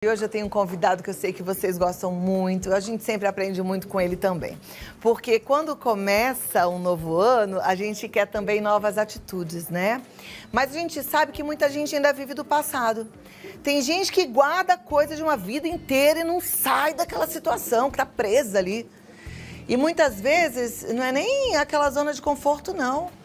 E hoje eu tenho um convidado que eu sei que vocês gostam muito, a gente sempre aprende muito com ele também. Porque quando começa um novo ano, a gente quer também novas atitudes, né? Mas a gente sabe que muita gente ainda vive do passado. Tem gente que guarda coisa de uma vida inteira e não sai daquela situação, que tá presa ali. E muitas vezes não é nem aquela zona de conforto, não.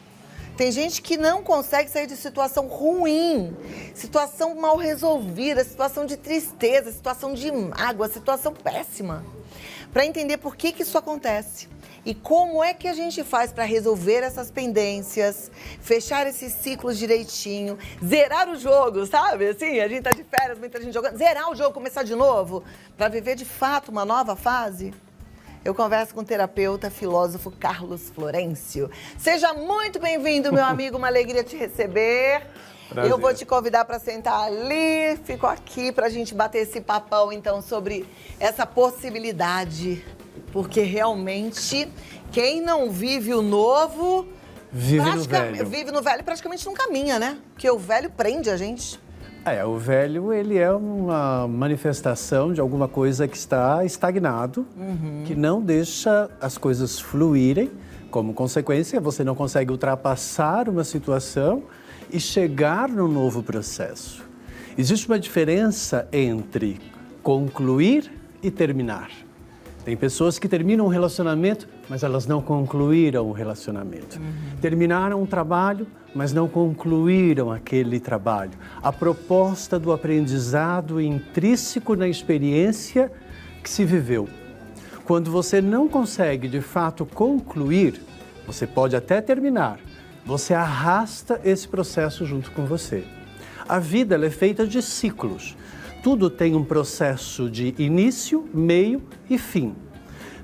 Tem gente que não consegue sair de situação ruim, situação mal resolvida, situação de tristeza, situação de mágoa, situação péssima. Para entender por que isso acontece e como é que a gente faz para resolver essas pendências, fechar esses ciclos direitinho, zerar o jogo, sabe? Assim, a gente tá de férias, muita gente jogando, zerar o jogo, começar de novo, para viver de fato uma nova fase. Eu converso com o terapeuta, filósofo Carlos Florencio. Seja muito bem-vindo, meu amigo, uma alegria te receber. Prazer. Eu vou te convidar para sentar ali, fico aqui para a gente bater esse papão, então, sobre essa possibilidade. Porque realmente, quem não vive o novo... Vive no velho. Vive no velho e praticamente não caminha, né? Porque o velho prende a gente. O velho, ele é uma manifestação de alguma coisa que está estagnado, que não deixa as coisas fluírem. Como consequência, você não consegue ultrapassar uma situação e chegar no novo processo. Existe uma diferença entre concluir e terminar. Tem pessoas que terminam um relacionamento, mas elas não concluíram o relacionamento. Terminaram um trabalho, mas não concluíram aquele trabalho. A proposta do aprendizado intrínseco na experiência que se viveu. Quando você não consegue, de fato, concluir, você pode até terminar, você arrasta esse processo junto com você. A vida ela é feita de ciclos. Tudo tem um processo de início, meio e fim.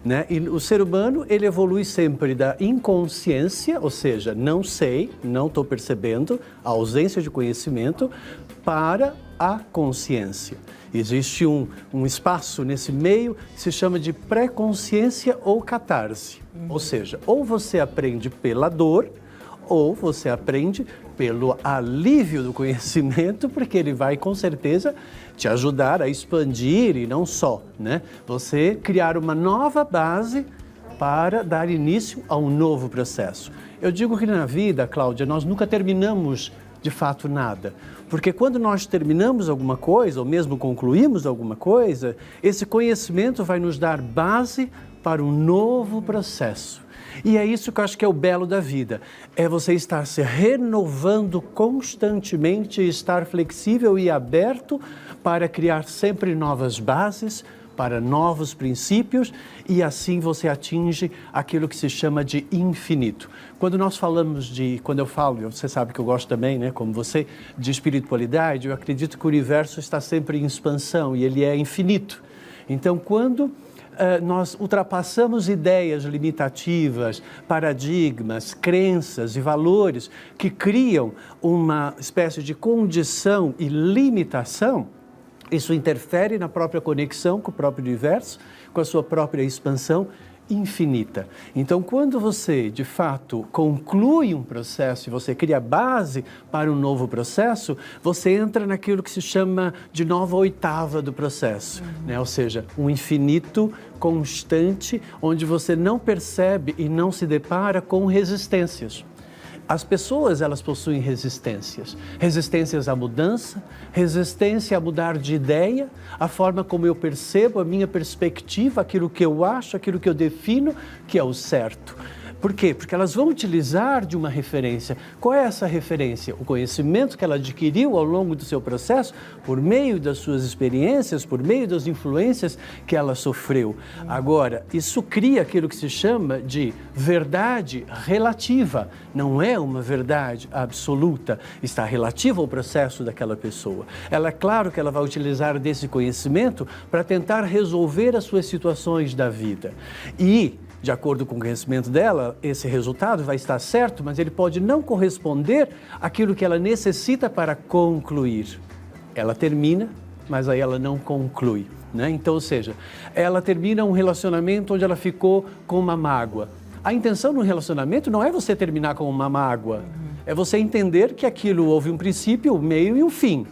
Né? E o ser humano, ele evolui sempre da inconsciência, ou seja, não sei, não estou percebendo, a ausência de conhecimento, para a consciência. Existe um espaço nesse meio que se chama de pré-consciência ou catarse. Ou seja, ou você aprende pela dor, ou você aprende pelo alívio do conhecimento, porque ele vai, com certeza, te ajudar a expandir e não só, né? Você criar uma nova base para dar início a um novo processo. Eu digo que na vida, Cláudia, nós nunca terminamos de fato nada. Porque quando nós terminamos alguma coisa, ou mesmo concluímos alguma coisa, esse conhecimento vai nos dar base para um novo processo. E é isso que eu acho que é o belo da vida, é você estar se renovando constantemente, estar flexível e aberto para criar sempre novas bases, para novos princípios e assim você atinge aquilo que se chama de infinito. Quando eu falo, você sabe que eu gosto também, né, como você, de espiritualidade, eu acredito que o universo está sempre em expansão e ele é infinito. Então, quando nós ultrapassamos ideias limitativas, paradigmas, crenças e valores que criam uma espécie de condição e limitação, isso interfere na própria conexão com o próprio universo, com a sua própria expansão infinita. Então, quando você, de fato, conclui um processo e você cria base para um novo processo, você entra naquilo que se chama de nova oitava do processo, né? Ou seja, um infinito constante, onde você não percebe e não se depara com resistências. As pessoas, elas possuem resistências. Resistências à mudança, resistência a mudar de ideia, a forma como eu percebo, a minha perspectiva, aquilo que eu acho, aquilo que eu defino que é o certo. Por quê? Porque elas vão utilizar de uma referência. Qual é essa referência? O conhecimento que ela adquiriu ao longo do seu processo, por meio das suas experiências, por meio das influências que ela sofreu. Agora, isso cria aquilo que se chama de verdade relativa. Não é uma verdade absoluta, está relativa ao processo daquela pessoa. Ela, é claro que ela vai utilizar desse conhecimento para tentar resolver as suas situações da vida. E de acordo com o conhecimento dela, esse resultado vai estar certo, mas ele pode não corresponder àquilo que ela necessita para concluir. Ela termina, mas aí ela não conclui, né? Então, ou seja, ela termina um relacionamento onde ela ficou com uma mágoa. A intenção no relacionamento não é você terminar com uma mágoa, é você entender que aquilo houve um princípio, um meio e um fim.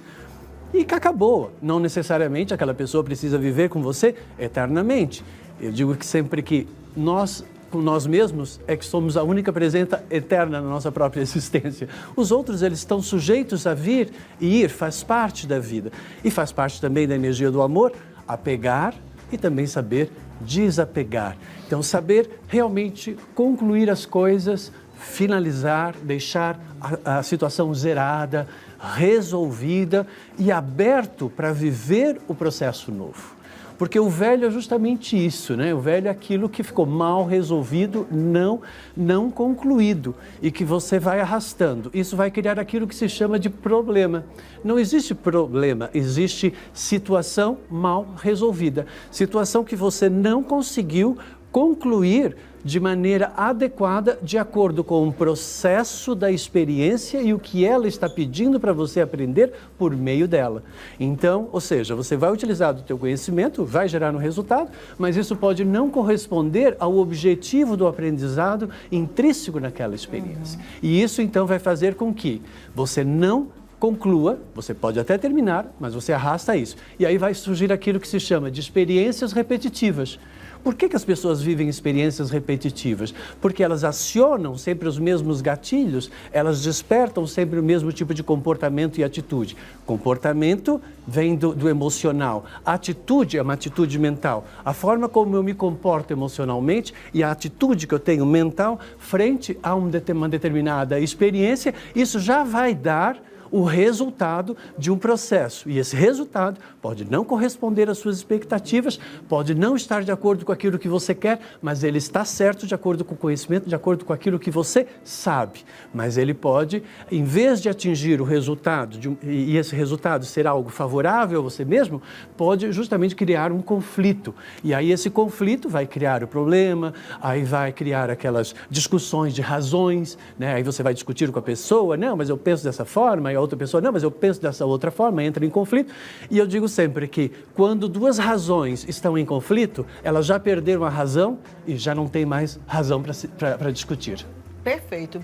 e que acabou. Não necessariamente aquela pessoa precisa viver com você eternamente. Eu digo que sempre que nós, com nós mesmos, é que somos a única presença eterna na nossa própria existência. Os outros, eles estão sujeitos a vir e ir, faz parte da vida. E faz parte também da energia do amor, apegar e também saber desapegar. Então, saber realmente concluir as coisas, finalizar, deixar a situação zerada, resolvida e aberto para viver o processo novo. Porque o velho é justamente isso, né? O velho é aquilo que ficou mal resolvido, não concluído e que você vai arrastando. Isso vai criar aquilo que se chama de problema. Não existe problema, existe situação mal resolvida. Situação que você não conseguiu concluir de maneira adequada, de acordo com o processo da experiência e o que ela está pedindo para você aprender por meio dela. Então, ou seja, você vai utilizar o teu conhecimento, vai gerar um resultado, mas isso pode não corresponder ao objetivo do aprendizado intrínseco naquela experiência. E isso, então, vai fazer com que você não conclua, você pode até terminar, mas você arrasta isso. E aí vai surgir aquilo que se chama de experiências repetitivas. Por que as pessoas vivem experiências repetitivas? Porque elas acionam sempre os mesmos gatilhos, elas despertam sempre o mesmo tipo de comportamento e atitude. Comportamento vem do emocional, atitude é uma atitude mental. A forma como eu me comporto emocionalmente e a atitude que eu tenho mental frente a uma determinada experiência, isso já vai dar o resultado de um processo. E esse resultado pode não corresponder às suas expectativas, pode não estar de acordo com aquilo que você quer, mas ele está certo de acordo com o conhecimento, de acordo com aquilo que você sabe. Mas ele pode, em vez de atingir o resultado, e esse resultado ser algo favorável a você mesmo, pode justamente criar um conflito. E aí esse conflito vai criar o problema, aí vai criar aquelas discussões de razões, né? Aí você vai discutir com a pessoa, não, mas eu penso dessa forma, e a outra pessoa, não, mas eu penso dessa outra forma, entra em conflito. E eu digo sempre que quando duas razões estão em conflito, elas já perderam a razão e já não tem mais razão para discutir. Perfeito.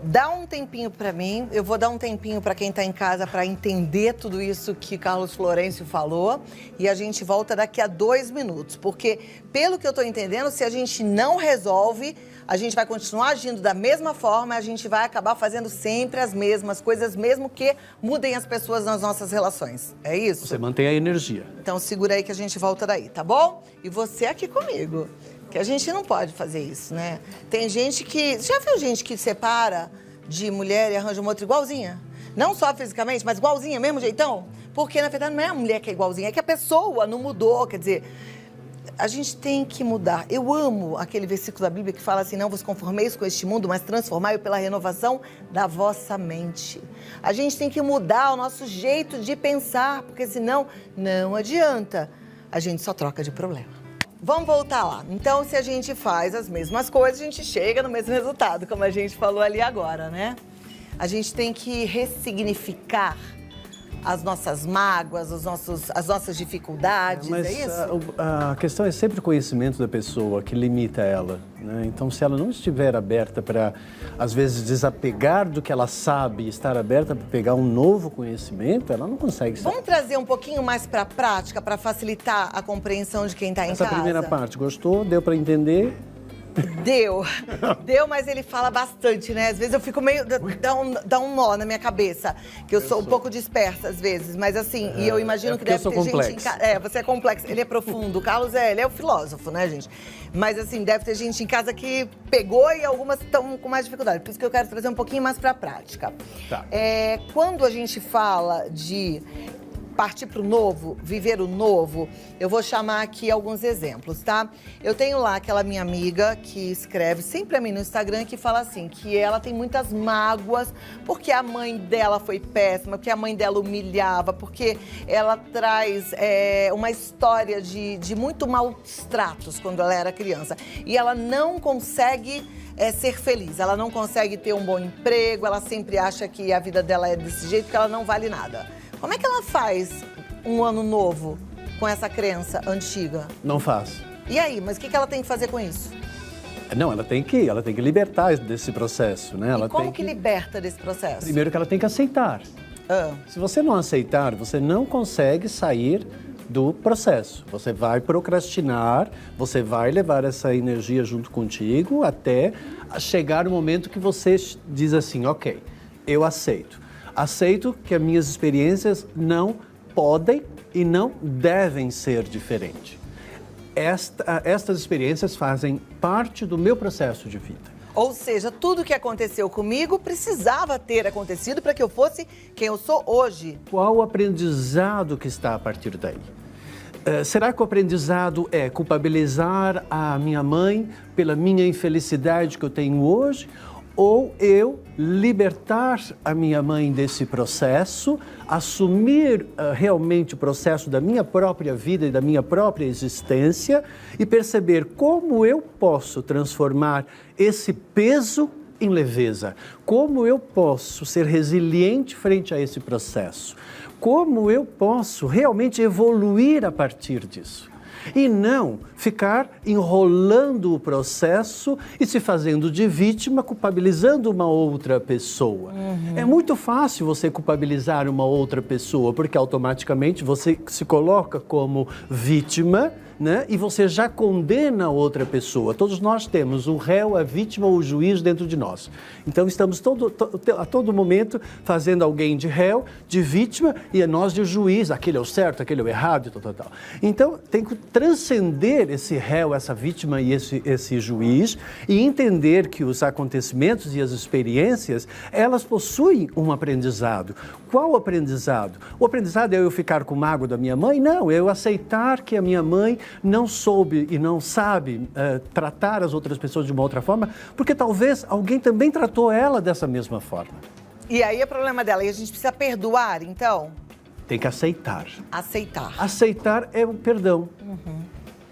Dá um tempinho para mim, eu vou dar um tempinho para quem está em casa para entender tudo isso que Carlos Florencio falou e a gente volta daqui a 2 minutos, porque pelo que eu estou entendendo, se a gente não resolve, a gente vai continuar agindo da mesma forma, a gente vai acabar fazendo sempre as mesmas coisas, mesmo que mudem as pessoas nas nossas relações. É isso? Você mantém a energia. Então segura aí que a gente volta daí, tá bom? E você aqui comigo, que a gente não pode fazer isso, né? Tem gente que... Já viu gente que separa de mulher e arranja uma outra igualzinha? Não só fisicamente, mas igualzinha, mesmo jeitão? Porque, na verdade, não é a mulher que é igualzinha, é que a pessoa não mudou, quer dizer... A gente tem que mudar. Eu amo aquele versículo da Bíblia que fala assim, não vos conformeis com este mundo, mas transformai-o pela renovação da vossa mente. A gente tem que mudar o nosso jeito de pensar, porque senão não adianta. A gente só troca de problema. Vamos voltar lá. Então, se a gente faz as mesmas coisas, a gente chega no mesmo resultado, como a gente falou ali agora, né? A gente tem que ressignificar as nossas mágoas, as nossas dificuldades, mas é isso? A questão é sempre o conhecimento da pessoa que limita ela, né? Então, se ela não estiver aberta para, às vezes, desapegar do que ela sabe e estar aberta para pegar um novo conhecimento, ela não consegue saber. Vamos trazer um pouquinho mais para a prática, para facilitar a compreensão de quem está em casa? Essa primeira parte, gostou? Deu para entender? Deu, mas ele fala bastante, né? Às vezes eu fico meio... Dá um nó na minha cabeça, que eu sou um pouco dispersa às vezes, mas assim, e eu imagino que deve ter gente em casa... você é complexo, ele é profundo, o Carlos ele é o filósofo, né, gente? Mas assim, deve ter gente em casa que pegou e algumas estão com mais dificuldade, por isso que eu quero trazer um pouquinho mais para a prática. Tá. Quando a gente fala de partir para o novo, viver o novo, eu vou chamar aqui alguns exemplos, tá? Eu tenho lá aquela minha amiga que escreve sempre a mim no Instagram que fala assim, que ela tem muitas mágoas porque a mãe dela foi péssima, porque a mãe dela humilhava, porque ela traz uma história de muito maus tratos quando ela era criança. E ela não consegue ser feliz, ela não consegue ter um bom emprego, ela sempre acha que a vida dela é desse jeito, que ela não vale nada. Como é que ela faz um ano novo com essa crença antiga? Não faz. E aí, mas o que ela tem que fazer com isso? Não, ela tem que libertar desse processo, né? E como que liberta desse processo? Primeiro que ela tem que aceitar. Se você não aceitar, você não consegue sair do processo. Você vai procrastinar, você vai levar essa energia junto contigo até chegar o momento que você diz assim, ok, eu aceito. Aceito que as minhas experiências não podem e não devem ser diferentes. Estas experiências fazem parte do meu processo de vida. Ou seja, tudo que aconteceu comigo precisava ter acontecido para que eu fosse quem eu sou hoje. Qual o aprendizado que está a partir daí? Será que o aprendizado é culpabilizar a minha mãe pela minha infelicidade que eu tenho hoje? Ou eu libertar a minha mãe desse processo, assumir realmente o processo da minha própria vida e da minha própria existência e perceber como eu posso transformar esse peso em leveza, como eu posso ser resiliente frente a esse processo, como eu posso realmente evoluir a partir disso. E não ficar enrolando o processo e se fazendo de vítima, culpabilizando uma outra pessoa. É muito fácil você culpabilizar uma outra pessoa, porque automaticamente você se coloca como vítima, né? E você já condena a outra pessoa. Todos nós temos o réu, a vítima ou o juiz dentro de nós. Então estamos a todo momento fazendo alguém de réu, de vítima e nós de juiz. Aquele é o certo, aquele é o errado e tal. Então tem que transcender esse réu, essa vítima e esse juiz e entender que os acontecimentos e as experiências, elas possuem um aprendizado. Qual o aprendizado? O aprendizado é eu ficar com mágoa da minha mãe? Não, é eu aceitar que a minha mãe não soube e não sabe tratar as outras pessoas de uma outra forma, porque talvez alguém também tratou ela dessa mesma forma. E aí é problema dela. E a gente precisa perdoar, então? Tem que aceitar. Aceitar. Aceitar é o perdão.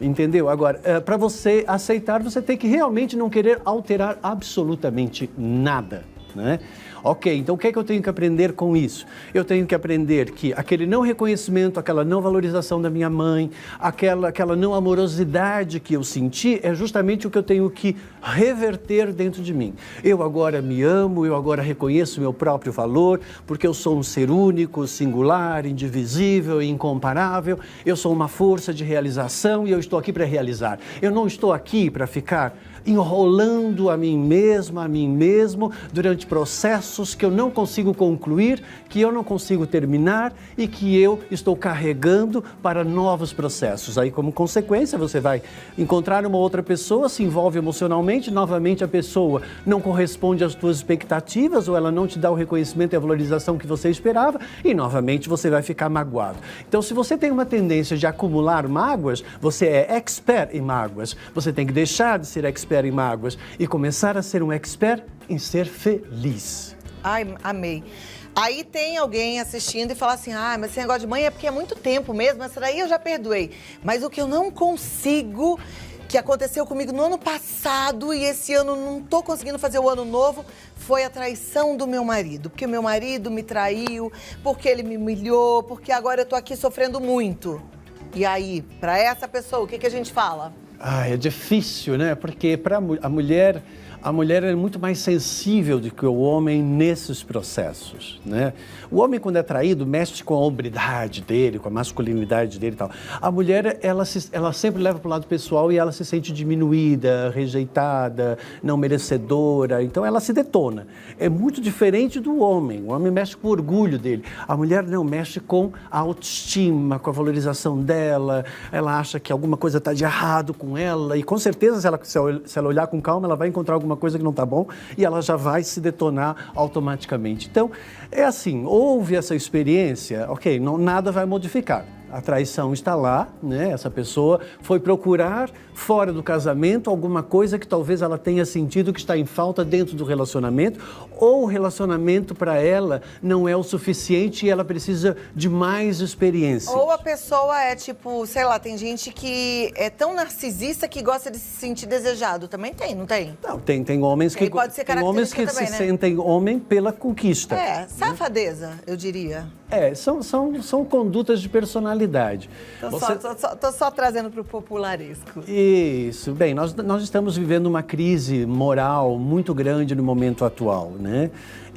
Entendeu? Agora, para você aceitar, você tem que realmente não querer alterar absolutamente nada, né? Ok, então o que é que eu tenho que aprender com isso? Eu tenho que aprender que aquele não reconhecimento, aquela não valorização da minha mãe, aquela não amorosidade que eu senti, é justamente o que eu tenho que reverter dentro de mim. Eu agora me amo, eu agora reconheço meu próprio valor, porque eu sou um ser único, singular, indivisível e incomparável. Eu sou uma força de realização e eu estou aqui para realizar. Eu não estou aqui para ficar enrolando a mim mesmo, durante processos que eu não consigo concluir, que eu não consigo terminar e que eu estou carregando para novos processos. Aí, como consequência, você vai encontrar uma outra pessoa, se envolve emocionalmente, novamente a pessoa não corresponde às suas expectativas ou ela não te dá o reconhecimento e a valorização que você esperava e, novamente, você vai ficar magoado. Então, se você tem uma tendência de acumular mágoas, você é expert em mágoas. Você tem que deixar de ser expert em mágoas e começar a ser um expert em ser feliz. Ai, amei. Aí tem alguém assistindo e fala assim, mas esse negócio de mãe é porque é muito tempo mesmo, essa daí eu já perdoei. Mas o que eu não consigo, que aconteceu comigo no ano passado e esse ano não tô conseguindo fazer o ano novo, foi a traição do meu marido. Porque meu marido me traiu, porque ele me humilhou, porque agora eu tô aqui sofrendo muito. E aí, para essa pessoa, o que a gente fala? É difícil, né? Porque para a mulher é muito mais sensível do que o homem nesses processos, né? O homem, quando é traído, mexe com a hombridade dele, com a masculinidade dele e tal. A mulher, ela sempre leva para o lado pessoal e ela se sente diminuída, rejeitada, não merecedora, então ela se detona. É muito diferente do homem. O homem mexe com o orgulho dele. A mulher não, mexe com a autoestima, com a valorização dela, ela acha que alguma coisa está de errado com ela e com certeza se ela olhar com calma, ela vai encontrar alguma coisa que não está bom e ela já vai se detonar automaticamente. Então, é assim, houve essa experiência, ok, nada vai modificar. A traição está lá, né? Essa pessoa foi procurar fora do casamento alguma coisa que talvez ela tenha sentido que está em falta dentro do relacionamento, ou o relacionamento para ela não é o suficiente e ela precisa de mais experiência. Ou a pessoa é tipo, sei lá, tem gente que é tão narcisista que gosta de se sentir desejado. Também tem, não tem? Não, tem homens que, pode ser tem homens que também, se né? sentem homem pela conquista. Safadeza, eu diria. São condutas de personalidade. Tô só trazendo para o popularesco. Isso. Bem, nós estamos vivendo uma crise moral muito grande no momento atual, né?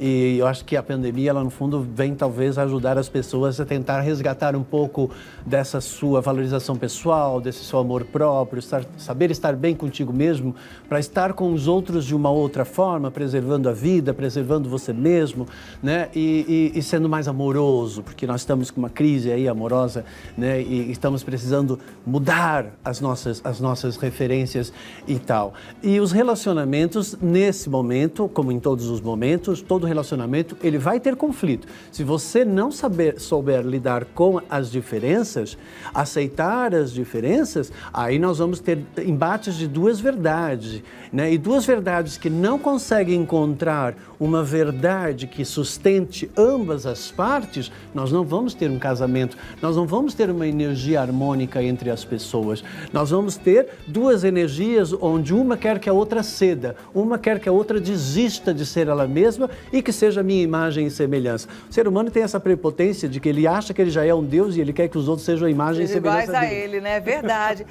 E eu acho que a pandemia, ela no fundo, vem talvez ajudar as pessoas a tentar resgatar um pouco dessa sua valorização pessoal, desse seu amor próprio, saber estar bem contigo mesmo, para estar com os outros de uma outra forma, preservando a vida, preservando você mesmo, né? E sendo mais amoroso, porque nós estamos com uma crise aí amorosa, né? E estamos precisando mudar as nossas referências e tal. E os relacionamentos, nesse momento, como em todos os momentos, todo relacionamento, ele vai ter conflito. Se você não souber lidar com as diferenças, aceitar as diferenças, aí nós vamos ter embates de duas verdades, né? E duas verdades que não conseguem encontrar uma verdade que sustente ambas as partes, nós não vamos ter um casamento, nós não vamos ter uma energia harmônica entre as pessoas. Nós vamos ter duas energias onde uma quer que a outra ceda, uma quer que a outra desista de ser ela mesma e que seja a minha imagem e semelhança. O ser humano tem essa prepotência de que ele acha que ele já é um Deus e ele quer que os outros sejam a imagem e semelhança dele. A ele, né? Verdade.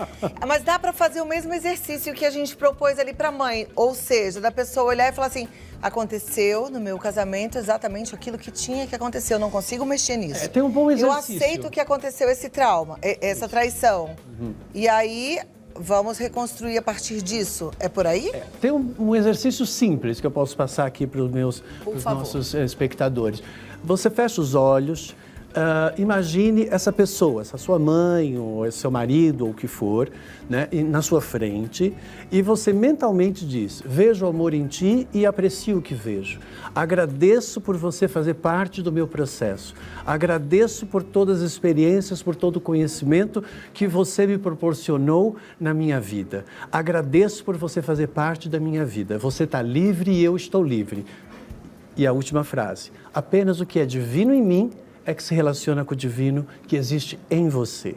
Mas dá para fazer o mesmo exercício que a gente propôs ali para a mãe, ou seja, da pessoa olhar e falar assim: aconteceu no meu casamento exatamente aquilo que tinha que acontecer, eu não consigo mexer nisso. Tem um bom exercício. Eu aceito que aconteceu esse trauma, essa traição. E aí vamos reconstruir a partir disso. É por aí? Tem um exercício simples que eu posso passar aqui para os nossos espectadores. Você fecha os olhos, imagine essa pessoa, essa sua mãe, ou esse seu marido, ou o que for, né, na sua frente, e você mentalmente diz: vejo o amor em ti e aprecio o que vejo. Agradeço por você fazer parte do meu processo. Agradeço por todas as experiências, por todo o conhecimento que você me proporcionou na minha vida. Agradeço por você fazer parte da minha vida. Você está livre e eu estou livre. E a última frase: apenas o que é divino em mim é que se relaciona com o divino que existe em você.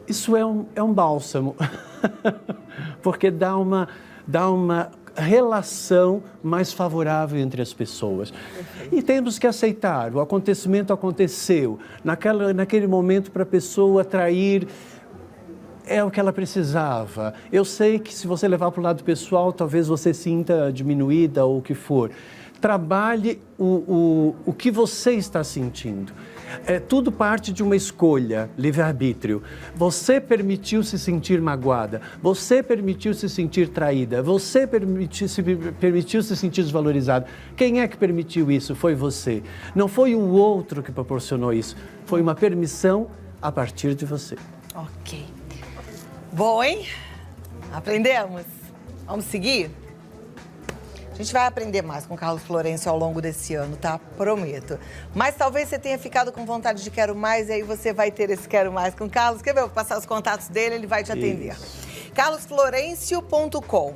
Isso é um bálsamo, porque dá uma relação mais favorável entre as pessoas. E temos que aceitar, o acontecimento aconteceu, naquele momento para a pessoa trair, é o que ela precisava. Eu sei que se você levar para o lado pessoal, talvez você sinta diminuída ou o que for. Trabalhe o que você está sentindo. Tudo parte de uma escolha, livre-arbítrio. Você permitiu se sentir magoada, você permitiu se sentir traída, você permitiu se sentir desvalorizada. Quem é que permitiu isso? Foi você. Não foi o outro que proporcionou isso. Foi uma permissão a partir de você. Ok. Bom, hein? Aprendemos? Vamos seguir? A gente vai aprender mais com o Carlos Florencio ao longo desse ano, tá? Prometo. Mas talvez você tenha ficado com vontade de quero mais e aí você vai ter esse quero mais com o Carlos. Quer ver? Eu vou passar os contatos dele, ele vai te atender. carlosflorencio.com.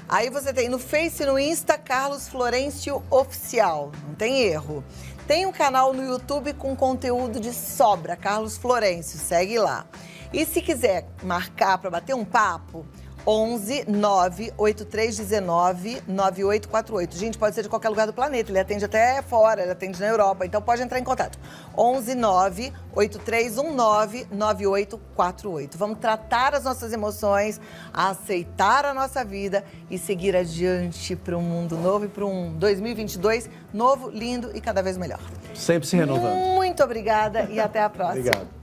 Aí você tem no Face e no Insta, Carlos Florencio Oficial. Não tem erro. Tem um canal no YouTube com conteúdo de sobra, Carlos Florencio. Segue lá. E se quiser marcar para bater um papo, 11 98319 9848. Gente, pode ser de qualquer lugar do planeta. Ele atende até fora, ele atende na Europa. Então pode entrar em contato. 11 98319 9848. Vamos tratar as nossas emoções, aceitar a nossa vida e seguir adiante para um mundo novo e para um 2022 novo, lindo e cada vez melhor. Sempre se renovando. Muito obrigada e até a próxima. Obrigado.